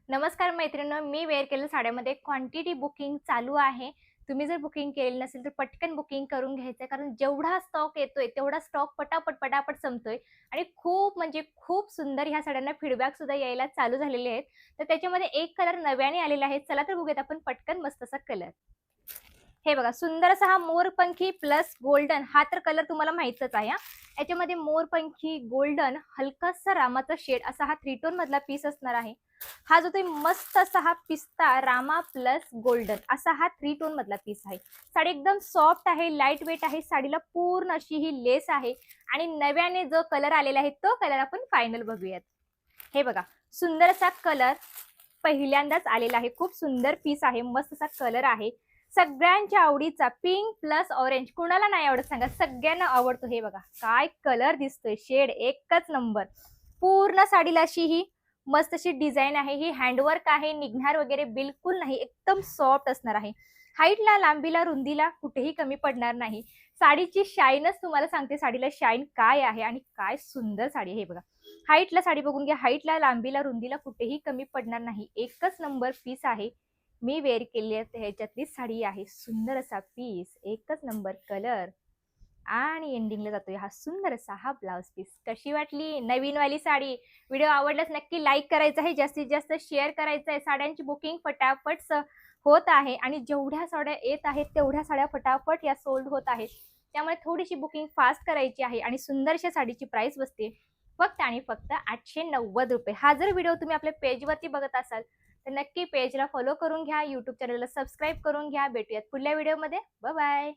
नमस्कार मैत्रिणींनो, मी वेअर केलेल्या साड्यामध्ये क्वांटिटी बुकिंग चालू आहे. तुम्ही जर बुकिंग केलेलं नसेल तर पटकन बुकिंग करून घ्यायचं कारण जेवढा स्टॉक येतोय तेवढा स्टॉक पटापट संपतोय आणि खूप म्हणजे खूप सुंदर ह्या साड्यांना फीडबॅक सुद्धा यायला चालू झालेले आहेत. तर त्याच्यामध्ये एक कलर नव्याने आलेला आहे. चला तर बघूयात आपण पटकन मस्त असा कलर. हे बघा सुंदर असा हा मोरपंखी प्लस गोल्डन हा तर कलर तुम्हाला माहितच आहे. याच्यामध्ये मोरपंखी गोल्डन हलकासा रामाचा शेड असा हा 3 टोन मधला पीस असणार आहे. हा जो तुम्ही मस्त असा हा पिस्ता रामा प्लस गोल्डन असा हा 3 टोन मधला पीस आहे. साडी एकदम सॉफ्ट आहे, लाईट वेट आहे. साडीला पूर्ण अशी ही लेस आहे आणि नव्याने जो कलर आलेला आहे तो कलर आपण फायनल बघूयात. हे बघा सुंदर असा कलर पहिल्यांदाच आलेला आहे. खूप सुंदर पीस आहे, मस्त असा कलर आहे. सगळ्यांच्या आवडीचा पिंक प्लस ऑरेंज कुणाला नाही आवडत सांगा, सगळ्यांना आवडतो. हे बघा काय कलर दिसतोय, शेड एकच नंबर. पूर्ण साडीला अशी ही मस्त अशी डिझाईन आहे. ही हँडवर्क आहे, निघणार वगैरे बिलकुल नाही, एकदम सॉफ्ट असणार आहे. हाईटला लांबीला रुंदीला कुठेही कमी पडणार नाही. साडीची शाईनच तुम्हाला सांगते, साडीला शाईन काय आहे आणि काय सुंदर साडी आहे. हे बघा हाईटला साडी बघून घ्या, हाईटला लांबीला रुंदीला कुठेही कमी पडणार नाही. एकच नंबर पीस आहे. मी वेअर केली ह्याच्यातली साडी आहे. सुंदर असा पीस, एकच नंबर कलर आणि एंडिंगला जातोय हा सुंदर असा हा ब्लाउज पीस. कशी वाटली नवीन वाली साडी? व्हिडिओ आवडल्यास नक्की लाईक करायचं आहे, जास्तीत जास्त शेअर करायचं आहे. साड्यांची बुकिंग फटाफट होत आहे आणि जेवढ्या साड्या येत आहेत तेवढ्या साड्या फटाफट या सोल्ड होत आहेत. त्यामुळे थोडीशी बुकिंग फास्ट करायची आहे आणि सुंदरशा साडीची प्राइस बसते फक्त आणि फक्त 890 रुपये. हा जर व्हिडिओ तुम्ही आपल्या पेजवरती बघत असाल तर नक्की पेजला फॉलो करून घ्या, युट्यूब चॅनलला सबस्क्राईब करून घ्या. भेटूयात पुढल्या व्हिडिओमध्ये. Bye bye.